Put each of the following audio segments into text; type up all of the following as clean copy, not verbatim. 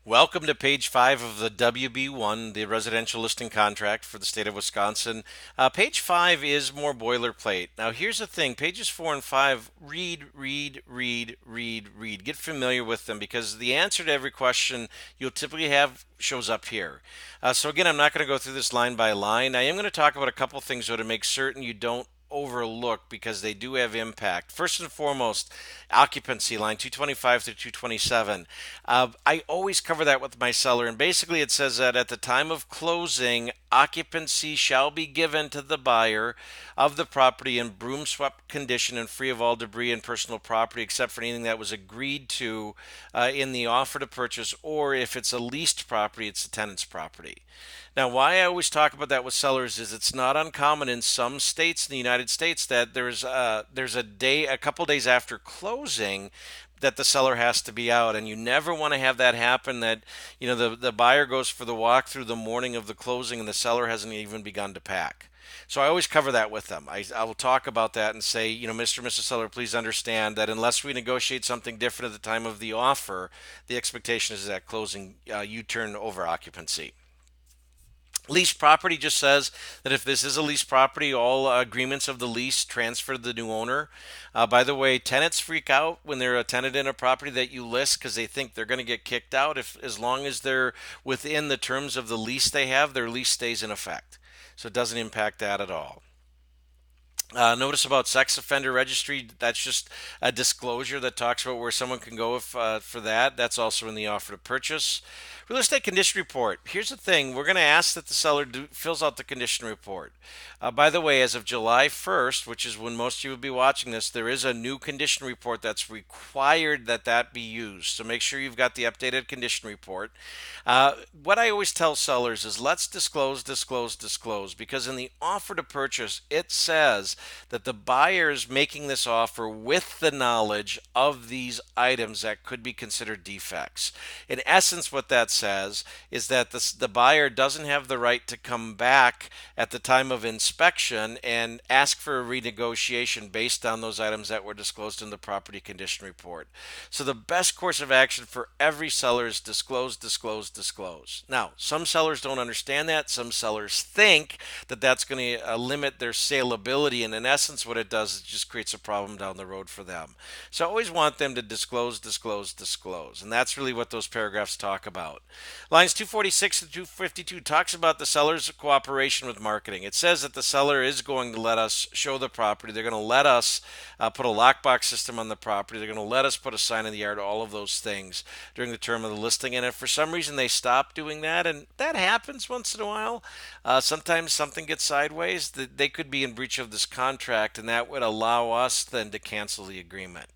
Welcome to page 5 of the WB1, the residential listing contract for the state of Wisconsin. Page 5 is more boilerplate. Now, here's the thing pages 4 and 5 read, read, read, read, read. Get familiar with them because the answer to every question you'll typically have shows up here. So, again, I'm not going to go through this line by line. I am going to talk about a couple things though to make certain you don't overlook because they do have impact. First and foremost, occupancy line 225 to 227. I always cover that with my seller, and basically it says that at the time of closing, occupancy shall be given to the buyer of the property in broom swept condition and free of all debris and personal property except for anything that was agreed to in the offer to purchase, or if it's a leased property, it's the tenant's property. Now, why I always talk about that with sellers is it's not uncommon in some states in the United States that there's a couple days after closing that the seller has to be out, and you never want to have that happen. That the buyer goes for the walkthrough the morning of the closing, and the seller hasn't even begun to pack. So I always cover that with them. I will talk about that and say, Mr. and Mrs. Seller, please understand that unless we negotiate something different at the time of the offer, the expectation is that closing you turn over occupancy. Lease property just says that if this is a lease property, all agreements of the lease transfer to the new owner. By the way, tenants freak out when they're a tenant in a property that you list because they think they're going to get kicked out. If as long as they're within the terms of the lease they have, their lease stays in effect. So it doesn't impact that at all. Notice about sex offender registry. That's just a disclosure that talks about where someone can go if for that. That's also in the offer to purchase. Real estate condition report. Here's the thing: we're going to ask that the seller fills out the condition report. By the way, as of July 1st, which is when most of you will be watching this, there is a new condition report that's required that be used. So make sure you've got the updated condition report. What I always tell sellers is let's disclose, disclose, disclose, because in the offer to purchase, it says that the buyer is making this offer with the knowledge of these items that could be considered defects. In essence, what that says is that the buyer doesn't have the right to come back at the time of inspection and ask for a renegotiation based on those items that were disclosed in the property condition report. So the best course of action for every seller is disclose, disclose, disclose. Now, some sellers don't understand that. Some sellers think that that's going to limit their saleability, and in essence, what it does is it just creates a problem down the road for them. So I always want them to disclose, disclose, disclose, and that's really what those paragraphs talk about. Lines 246 to 252 talks about the seller's cooperation with marketing. It says that the seller is going to let us show the property. They're going to let us put a lockbox system on the property. They're going to let us put a sign in the yard, all of those things during the term of the listing. And if for some reason they stop doing that, and that happens once in a while, sometimes something gets sideways, they could be in breach of this contract, and that would allow us then to cancel the agreement.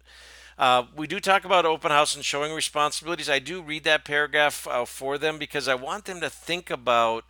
We do talk about open house and showing responsibilities. I do read that paragraph for them because I want them to think about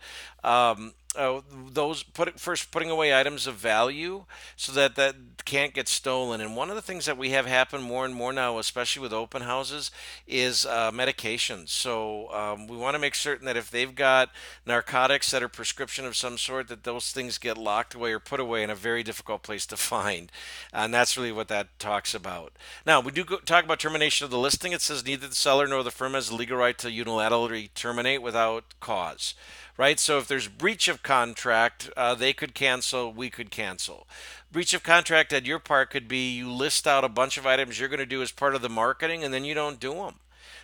those first putting away items of value so that can't get stolen. And one of the things that we have happen more and more now, especially with open houses, is medications. So we want to make certain that if they've got narcotics that are prescription of some sort, that those things get locked away or put away in a very difficult place to find. And that's really what that talks about. Now, we do talk about termination of the listing. It says neither the seller nor the firm has the legal right to unilaterally terminate without cause, right? So if there's breach of contract, they could cancel, we could cancel. Breach of contract at your part could be you list out a bunch of items you're going to do as part of the marketing and then you don't do them.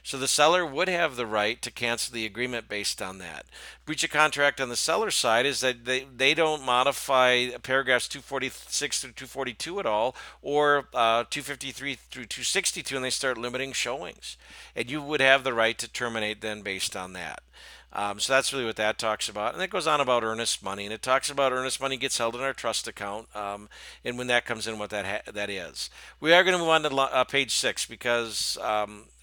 So the seller would have the right to cancel the agreement based on that. Breach of contract on the seller side is that they don't modify paragraphs 246 through 242 at all, or 253 through 262, and they start limiting showings. And you would have the right to terminate then based on that. So that's really what that talks about. And it goes on about earnest money. And it talks about earnest money gets held in our trust account. And when that comes in, what that is. We are going to move on to page 6 because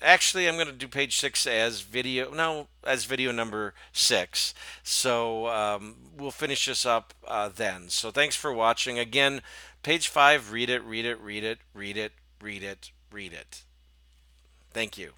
actually I'm going to do page 6 as video. No, as video number 6. So we'll finish this up then. So thanks for watching. Again, page 5, read it, read it, read it, read it, read it, read it. Thank you.